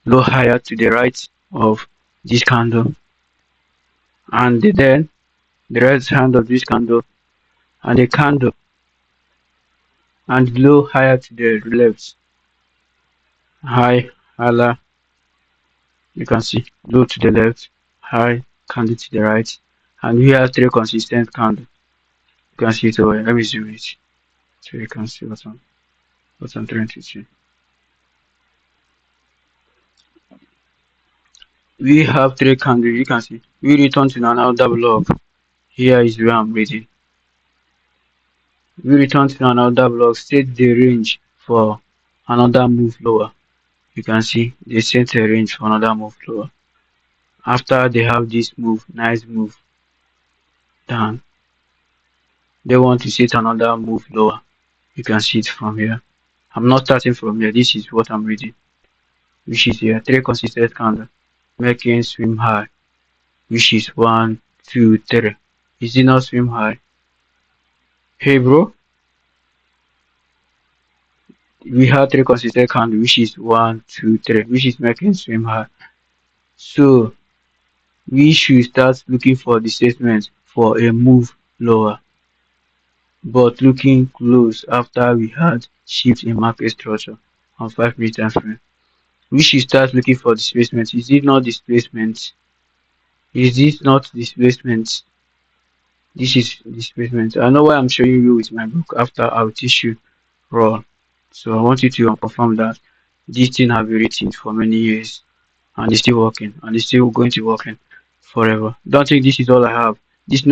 low higher to the right of this candle, and then the right hand of this candle, and a candle, and low higher to the left, high, higher, you can see low to the left, high candle to the right, and we have three consistent candles. You can see it over. Let me zoom it so you can see what I'm trying to see. We have three candles. You can see we return to another block. Here is where I'm reading. We return to another block. State the range for another move lower. You can see they set a range for another move lower. After they have this move, nice move down, they want to set another move lower. You can see it from here. I'm not starting from here. This is what I'm reading, which is here. Three consistent candles making swim high, which is 1, 2, 3. Is it not swim high? Hey bro, we have three consistent candles, which is 1, 2, 3, which is making swim high. So we should start looking for the statement for a move lower, but looking close after we had shift in market structure on 5 minute time frame. We should start looking for displacement. Is it not displacement? Is this not displacement? This is displacement. I know why I'm showing you with my book. After I'll teach you raw. So I want you to confirm that this thing have been written for many years and it's still working and it's still going to working forever. Don't think this is all I have. This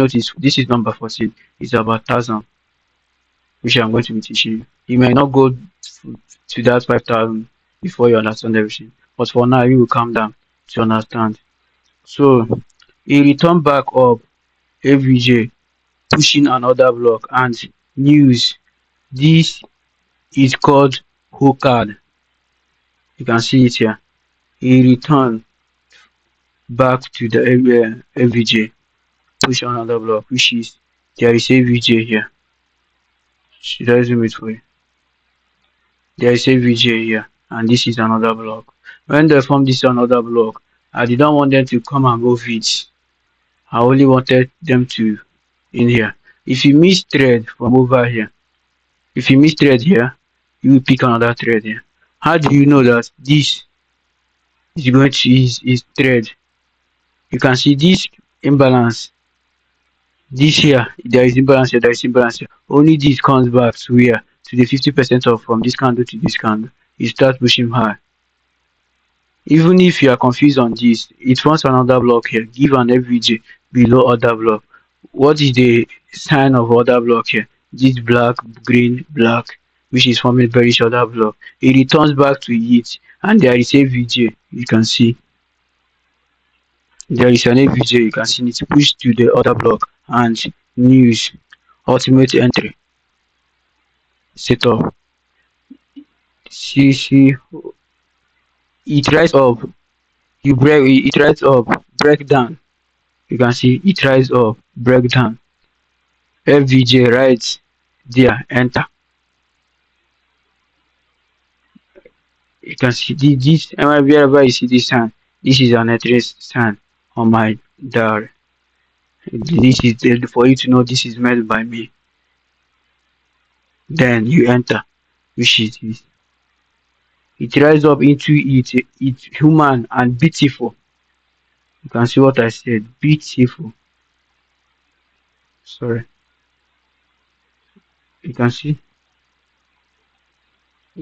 is number 14. It's about 1,000, which I'm going to be teaching you. You may not go to that 5,000 before you understand everything, but for now you will calm down to understand. So he returned back up AVJ, pushing another block, and news. This is called Hokard. You can see it here. He returned back to the AVJ, push another block, which is there is AVJ here. Should I zoom it for you? There is AVJ here, and this is another block. When they form this another block, I did not want them to come and move it. I only wanted them to in here. If you miss thread from over here, if you miss thread here, you will pick another thread here. How do you know that this is going to is thread? You can see this imbalance. This here, there is imbalance here, there is imbalance here. Only this comes back to here, to the 50% of from this candle to this candle. You start pushing high. Even if you are confused on this, it wants another block here. Give an FVG below other block. What is the sign of other block here? This black, green, black, which is forming bearish other block. It returns back to it, and there is a VJ. You can see there is an AVJ. You can see it push to the other block and news ultimate entry setup. See, it rise up. You break it rise up, break down. You can see it rise up, break down. FVJ right there, enter. You can see this wherever you see this sign. This is an address sign on my diary. This is for you to know this is made by me. Then you enter, which is this. It rises up into it. It's human and beautiful. You can see what I said. Beautiful. Sorry. You can see.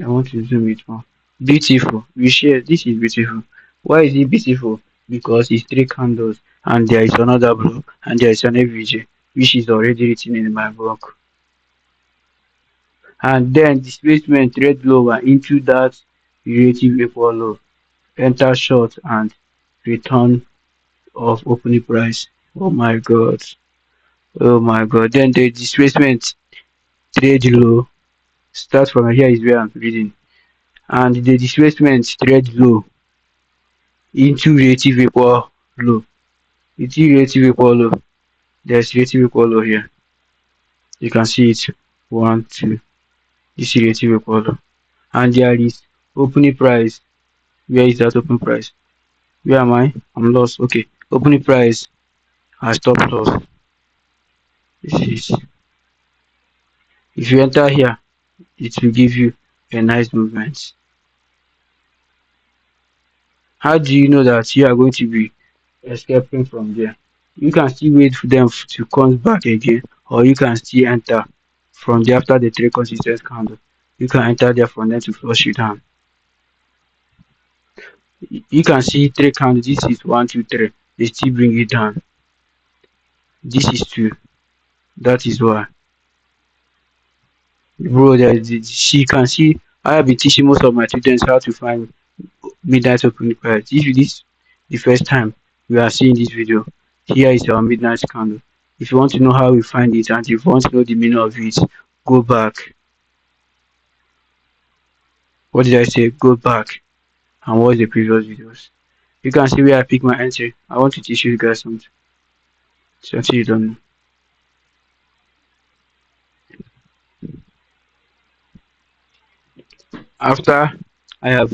I want to zoom it more. Beautiful. We share. This is beautiful. Why is it beautiful? Because it's three candles and there is another blue and there is an AVJ, which is already written in my book. And then displacement trade lower into that relative equal low. Enter short and return of opening price. Oh my god. Oh my god. Then the displacement trade low. Start from here is where I'm reading. And the displacement trade low into relative equal low. It's relative equal low. There's relative equal low here. You can see it. 1, 2. This is relative equal low. And there is opening price Where is that open price? Where am I? I'm lost. Okay. Opening price has stop loss. This is, if you enter here, it will give you a nice movement. How do you know that you are going to be escaping from there? You can still wait for them to come back again, or you can still enter from there after the three consistent candle. You can enter there for them to flush you down. You can see three candles. This is one, two, three. They still bring it down. This is two. That is why, bro. She can see. I have been teaching most of my students how to find midnight opening price. If this the first time we are seeing this video, here is our midnight candle. If you want to know how we find it and if you want to know the meaning of it, go back. What did I say? Go back and watch the previous videos. You can see where I pick my entry. I want to teach you guys something you don't know. After I have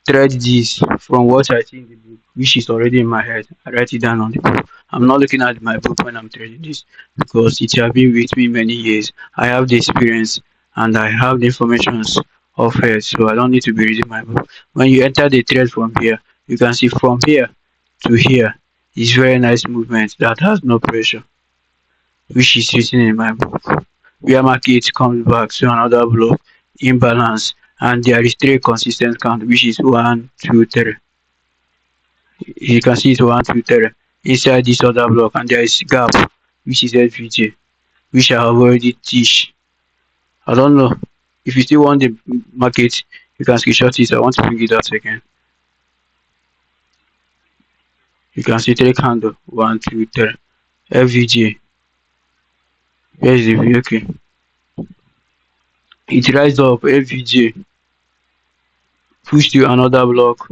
thread this from what I see in the book, which is already in my head. I write it down on the book. I'm not looking at my book when I'm trading this because it has been with me many years. I have the experience and I have the information of it, so I don't need to be reading my book. When you enter the thread from here, you can see from here to here is very nice movement that has no pressure, which is written in my book. Where market comes back to another block imbalance and there is three consistent count which is one, two, three. You can see it one, two, three inside this other block and there is gap which is FVJ which I have already teach. I don't know if you still want the market you can screenshot it. I want to bring it out again. You can see three candle one, two, three FVJ. Where is the view? Okay, it rise up FVJ push to another block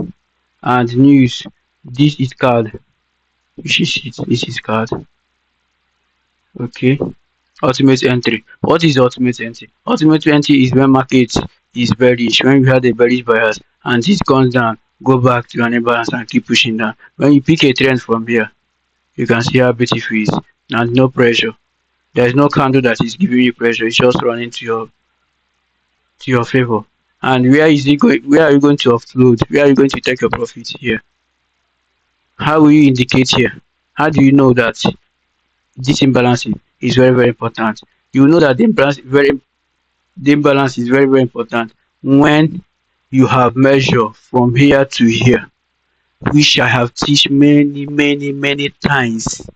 and news. This is card. Which is it? This is card. Okay. Ultimate entry. What is ultimate entry? Ultimate entry is when market is bearish, when you have a bearish bias and it comes down, go back to an imbalance and keep pushing down. When you pick a trend from here, you can see how beautiful it is and no pressure. There is no candle that is giving you pressure. It's just running to your favor. And where is it going? Where are you going to offload? Where are you going to take your profit here? How will you indicate here? How do you know that this imbalance is very very important? You know that the imbalance is very very important when you have measure from here to here, which I have teach many times,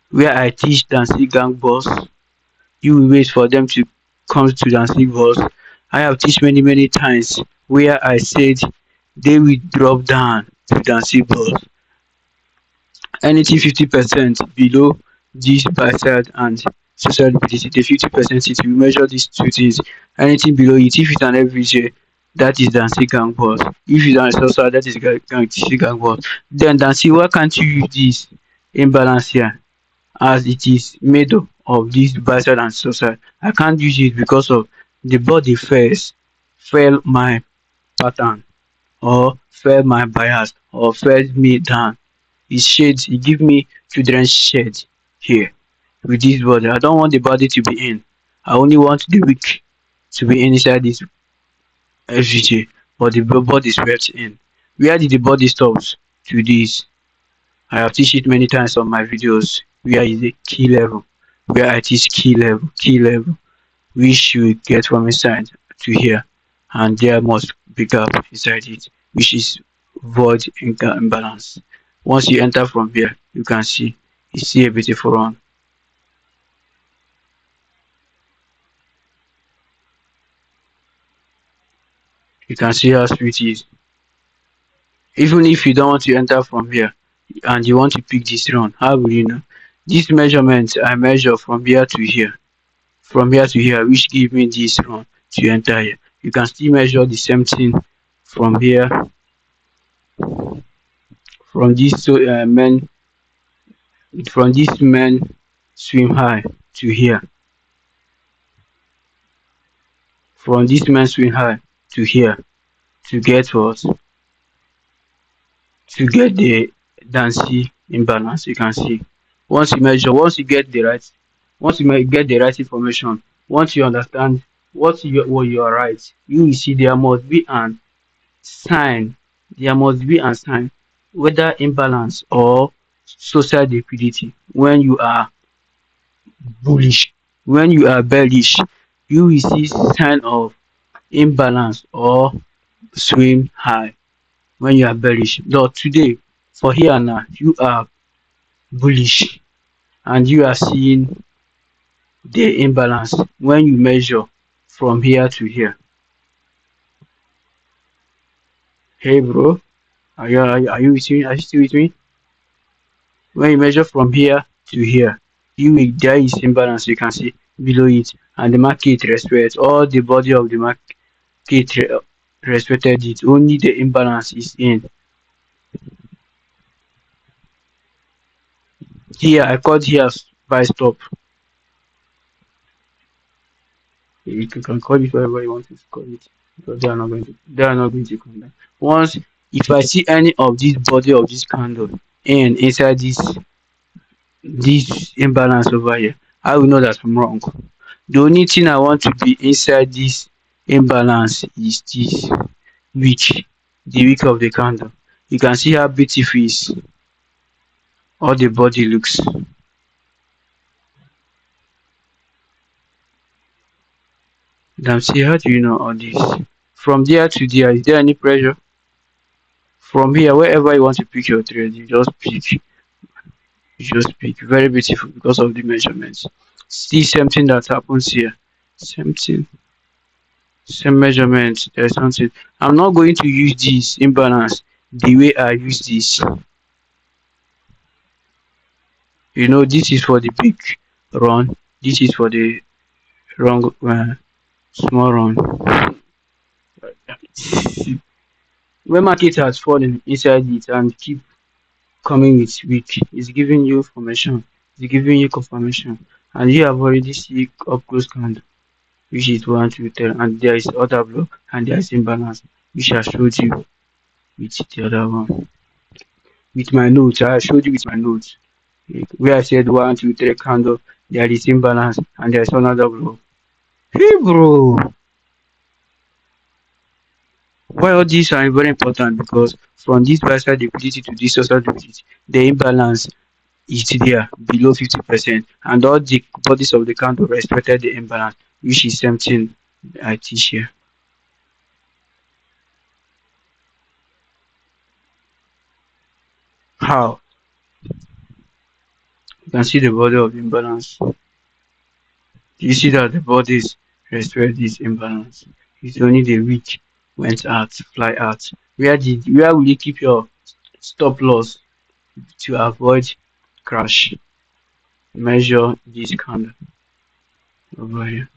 where I teach dancing gang boss. You will wait for them to come to dancing boss. I have teach many times where I said they will drop down to dancing boss. Anything 50% below this buy side and social liquidity, the 50% it will measure these two things. Anything below it, if it's an FVJ, that is Dancy Gang Boss. If it's an social, that is Gang Boss. Then Dancy, why can't you use this imbalance here as it is made up of this buy side and social? I can't use it because of the body first fell my pattern or fell my bias or fell me down. His shades, he give me children's shade here with this body. I don't want the body to be in. I only want the wick to be inside this FVJ, but the body swept in. Where did the body stops to this? I have teach it many times on my videos. Where is the key level? Where I teach key level, which you get from inside to here, and there must be gap inside it, which is void imbalance. Once you enter from here, you can see you see a beautiful run. You can see how sweet it is. Even if you don't want to enter from here and you want to pick this run, how will you know? This measurement I measure from here to here, which give me this run to enter here. You can still measure the same thing from here, from this main swim high to here, from this main swim high to here. to get what? To get the Dancy imbalance. You can see once you measure, once you get the right information, once you understand what you are right, you will see there must be an sign, there must be a sign whether imbalance or social liquidity. When you are bullish, when you are bearish, you will see sign of imbalance or swing high when you are bearish. But today, for here now, you are bullish and you are seeing the imbalance when you measure from here to here. Hey bro, are you with me? Are you still with me? When you measure from here to here, there is imbalance you can see below it, and the market respects all the body of the market respected it. Only the imbalance is in here. I called here buy stop. You can call it whatever you want to call it, because they are not going to come down. Once if I see any of this body of this candle in inside this imbalance over here, I will know that I'm wrong. The only thing I want to be inside this imbalance is this wick, the wick of the candle. You can see how beautiful is all the body looks. Now see, how do you know all this? From there to there, is there any pressure? From here, wherever you want to pick your trade, you just pick. Very beautiful because of the measurements. See something that happens here. Same thing, same measurements. There's something. I'm not going to use this imbalance the way I use this. This is for the big run. This is for the wrong small run. When market has fallen inside it and keep coming with weak, it's giving you information, it's giving you confirmation, and you have already seen up close candle, which is 1 2 3, and there is other block and there is imbalance, which I showed you with the other one. With my notes, I showed you with my notes. Where I said 1 2 3 candle, there is imbalance and there is another block. Hey bro, why all these are very important? Because from this buy side liquidity to this social liquidity, the imbalance is there below 50%, and all the bodies of the candle respected the imbalance, which is something I teach here. How? You can see the body of imbalance. You see that the bodies respect this imbalance. It's only the weak went out, fly out. Where will you keep your stop loss to avoid crash? Measure this candle over here,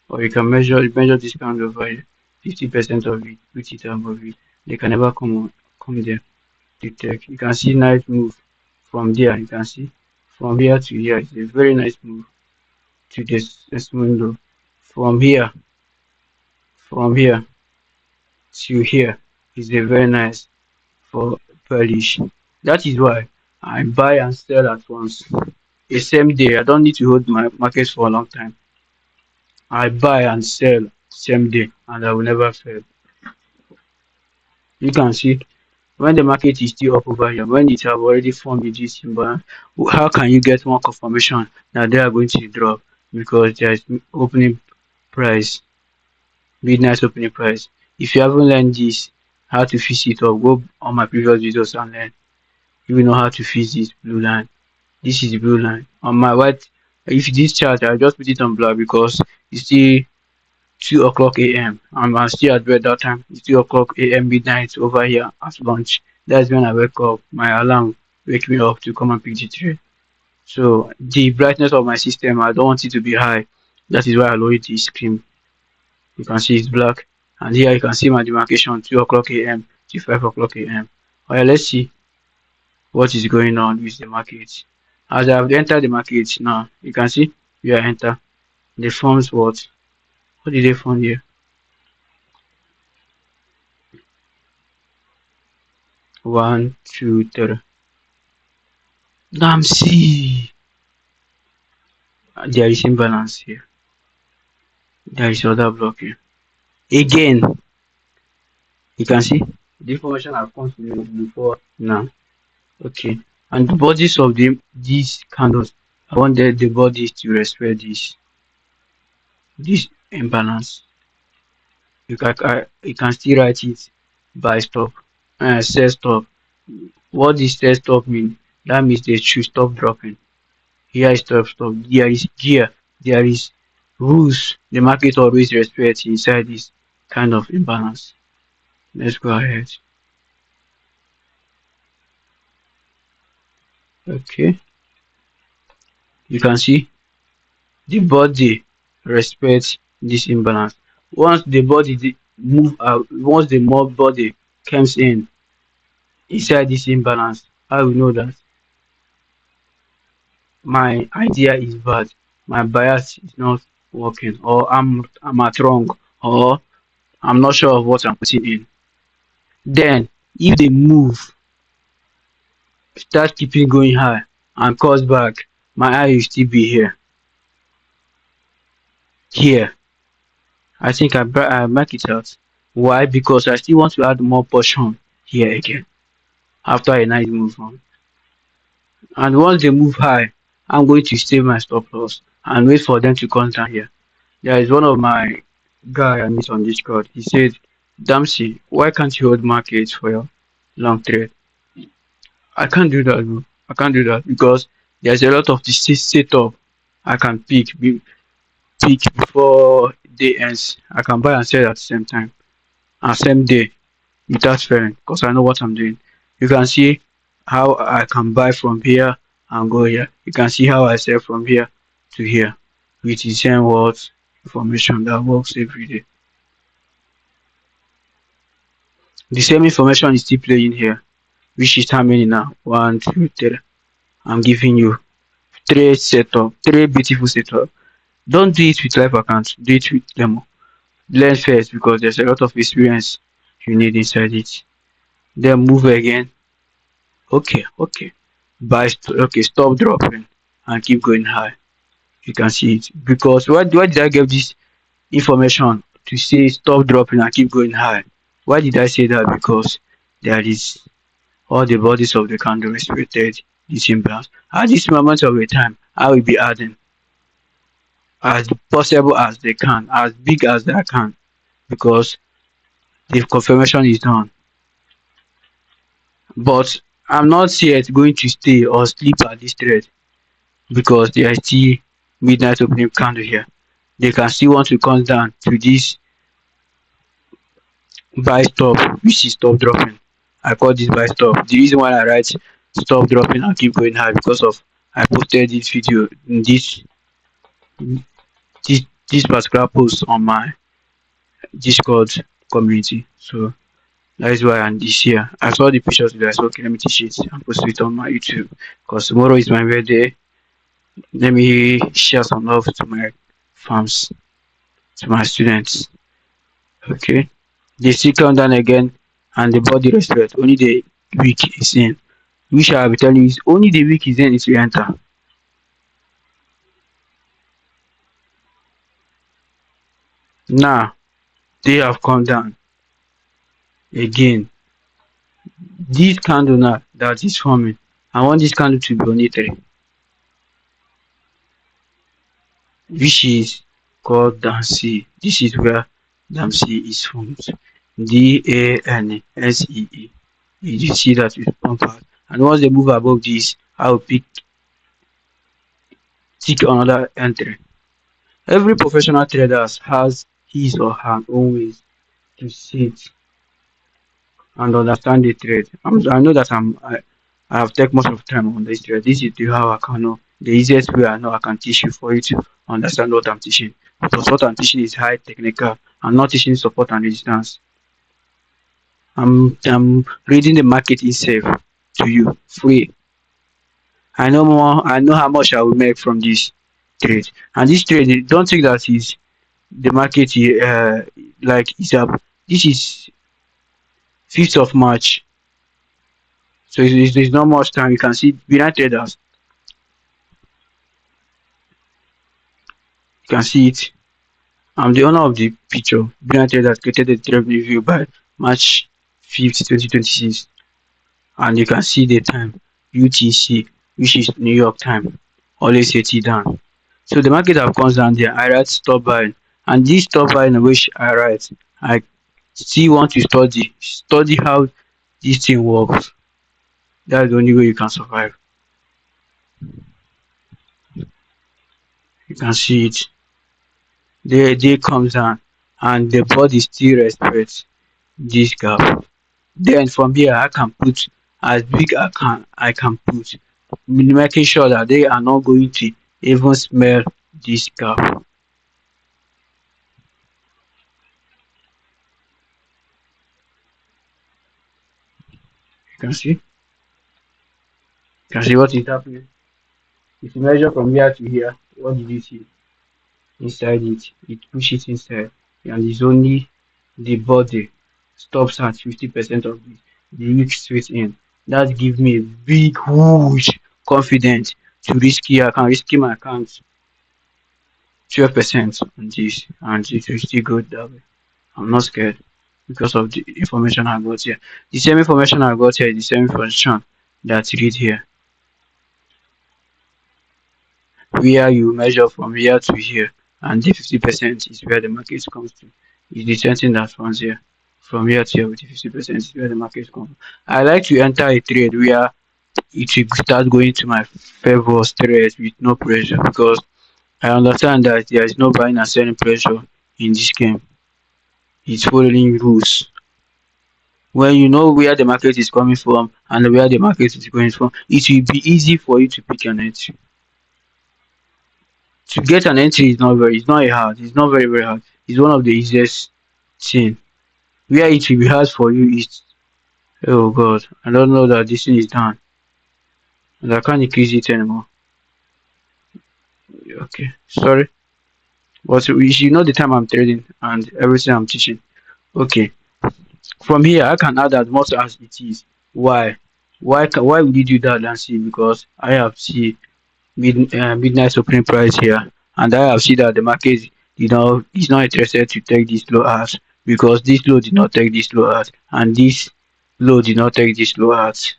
or you can measure this candle over here. 50% of it, put it above it. They can never come there. Detect. You can see nice move from there. You can see from here to here. It's a very nice move to this window. From here, from here to here is a very nice for bullish. That is why I buy and sell at once. The same day. I don't need to hold my market for a long time. I buy and sell same day, and I will never fail. You can see when the market is still up over here, when it have already formed a G symbol, how can you get more confirmation that they are going to drop? Because there is opening price, midnight opening price. If you haven't learned this, how to fix it up, go on my previous videos and learn. You will know how to fix this blue line. This is the blue line. On my white, if this chart, I just put it on black because it's still 2 o'clock a.m. I'm still at bed that time. It's 2 o'clock a.m. midnight over here at lunch. That's when I wake up. My alarm wake me up to come and pick the trade. So the brightness of my system, I don't want it to be high. That is why I lower the screen. You can see it's black. And here you can see my demarcation 2 o'clock a.m. to 5 o'clock a.m. Alright, let's see what is going on with the market. As I have entered the market now, you can see where I enter. The forms what? What did they form here? One, two, three. Damn, see. There is imbalance here. There is other block here. Again, you can see the information I've come to you before now. Okay. And the bodies of these candles, I want the bodies to respect this imbalance. You can still write it by stop. Set stop. What does set stop mean? That means they should stop dropping. Here is stop. There is gear. There is rules. The market always respects inside this kind of imbalance. Let's go ahead. Okay. You can see the body respects this imbalance. Once the body move out, once the more body comes in inside this imbalance, I will know that my idea is bad, my bias is not working, or I'm at wrong, or I'm not sure of what I'm putting in. Then if they move, start keeping going high and comes back, my eye will still be here. Here. I think I mark it out. Why? Because I still want to add more portion here again after a nice move on. And once they move high, I'm going to save my stop loss and wait for them to come down here. There is one of my guy I meet on Discord. He said, Dempsey, why can't you hold markets for your long trade? I can't do that, bro. I can't do that because there's a lot of the setup I can pick before day ends. I can buy and sell at the same time and same day without failing because I know what I'm doing. You can see how I can buy from here and go here. You can see how I sell from here to here with the same words information that works every day. The same information is still playing here, which is how many now? One, two, three. I'm giving you three beautiful setup. Don't do it with live accounts, do it with demo. Learn first because there's a lot of experience you need inside it. Then move again. Okay. Okay, stop dropping and keep going high. You can see it. Because why did I give this information to say stop dropping and keep going high? Why did I say that? Because there is all the bodies of the candle respected this imbalance. At this moment of the time, I will be adding as possible as they can, as big as they can, because the confirmation is done. But I'm not yet going to stay or sleep at this trade because there is still midnight opening candle here. They can still want to come down to this buy stop, which is stop dropping. I call this buy stop. The reason why I write stop dropping and keep going high because of I posted this video in this this particular post on my Discord community. So that is why I'm this year. I saw the pictures today. I said, okay, let me teach it and post it on my YouTube because tomorrow is my birthday. Let me share some love to my fans, to my students. Okay. They still come down again and the body respect. Only the weak is in. Which I will be telling you is only the weak is in it will enter. Now they have come down again. This candle now that is forming. I want this candle to be on E3, which is called Dancy. This is where Dancy is formed. Dansee. You see that it's pump out. And once they move above this, I will tick another entry. Every professional trader has his or her own ways to sit and understand the trade. I know that I have taken much of time on this trade. This is how I can know the easiest way I know I can teach you for you to understand what I'm teaching. Because what I'm teaching is high technical. I'm not teaching support and resistance. I'm reading the market itself to you free. I know more. I know how much I will make from this trade. And this trade, don't think that is the market. Like it's up. This is 5th of March. So it's not much time. You can see behind traders, you can see it. I'm the owner of the picture. Behind traders created a trade review by March 5th, 2026, and you can see the time UTC, which is New York time, always 80 down. So the market have comes down there. I write stop buying, and this stop buying which I write, I still want to study how this thing works. That's the only way you can survive. You can see it. They comes down, and the body still respects this gap. Then from here I can put as big I can put, making sure that they are not going to even smell this gap. You can see what is happening. If you measure from here to here, what did you see inside it? It pushes inside, and it's only the body stops at 50% of the weak straight in. That gives me a big huge confidence to risky account, risky my account 12% on this, and it will still go that way. I'm not scared because of the information I got here. The same information I got here is the same information that read here, where you measure from here to here, and the 50% is where the market comes to. It's the same thing that runs here. From here to here with the 50% is where the market comes. I like to enter a trade where it will start going to my favor straight with no pressure, because I understand that there is no buying and selling pressure in this game. It's following rules. When you know where the market is coming from and where the market is going from, it will be easy for you to pick an entry. To get an entry is it's not a hard, it's not very hard. It's one of the easiest thing. Where it will be hard for you is, oh god, I don't know that this thing is done and I can't increase it anymore. Okay, sorry. But you should know the time I'm trading and everything I'm teaching. Okay. From here I can add as much as it is. Why? Why would you do that, Nancy? Because I have seen midnight opening price here, and I have seen that the market is not interested to take this low as, because this low did not take this low as, and this low did not take this low as.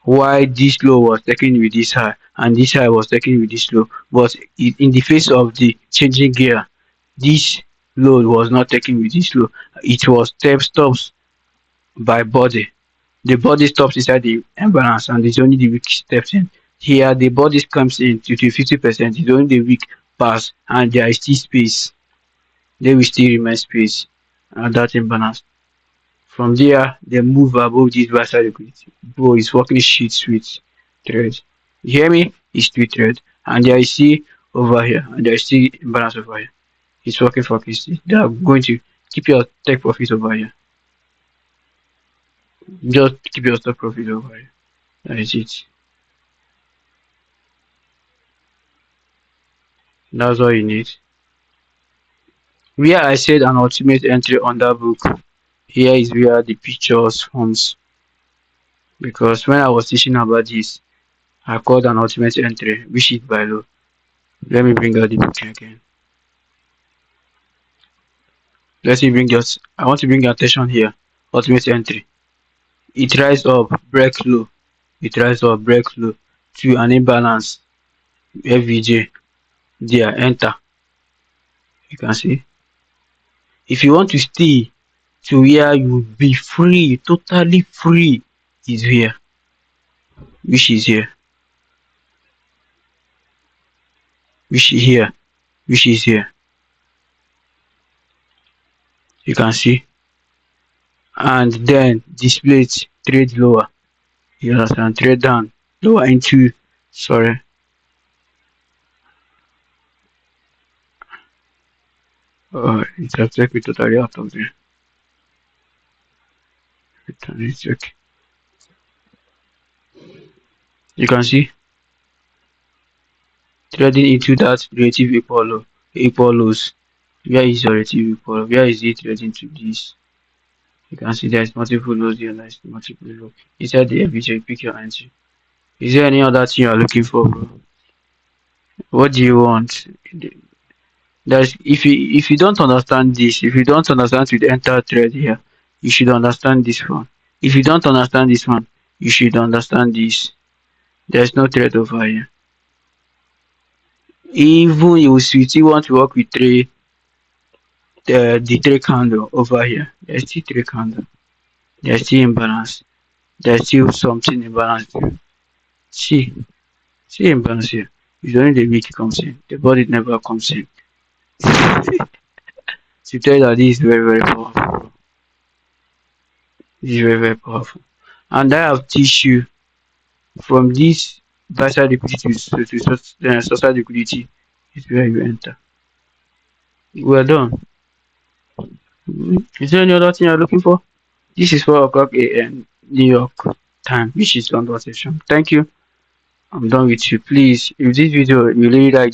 Why this low was taken with this high and this high was taken with this low, but in the face of the changing gear, this low was not taken with this low. It was stops by body. The body stops inside the imbalance and it's only the weak steps in. Here the body comes in to the 50%, it's only the weak pass and there is still space. There will still remain space and that imbalance. From there they move above this basal liquidity. Bro, it's working shit sweet trade. You hear me? It's sweet trade. And there is still over here and there is still imbalance over here. It's working fucking still. They are going to keep your take profit over here. Just keep your stock profit over here. That is it. That's all you need. Where I said an ultimate entry on that book, here is where the pictures forms. Because when I was teaching about this, I called an ultimate entry, which is by low. Let me bring out the book again. Let me bring us. I want to bring your attention here. Ultimate entry. It rise up, break low. It rise up, break low to an imbalance. FVJ. There, enter. You can see. If you want to stay to where you will be free, totally free, is here. Which is here. Which is here. Which is here. You can see. And then display it, trade lower. You understand? Trade down, lower into, sorry. It has taken me totally out of there. It's okay. You can see trading into that relative equal lows. Where is your relative equal? Where is it trading to this? You can see there's multiple lows here, there's multiple lows. Inside the FBJ, you pick your entry. Is there any other thing you're looking for, bro? What do you want? There's if you don't understand this, if you don't understand to enter trade here, you should understand this one. If you don't understand this one, you should understand this. There's no trade over here. Even if you still want to work with three, the three candle over here, there's still three candle. There's still imbalance. There's still something imbalance. See, see imbalance here. It's only the week comes in. The body never comes in. To tell you that this is very, very powerful. This is very, very powerful. And I have tissue from this basal liquidity to social liquidity is where you enter. Well done. Is there any other thing you're looking for? This is 4 o'clock a.m. New York time, which is London session. Thank you. I'm done with you. Please, if this video you really like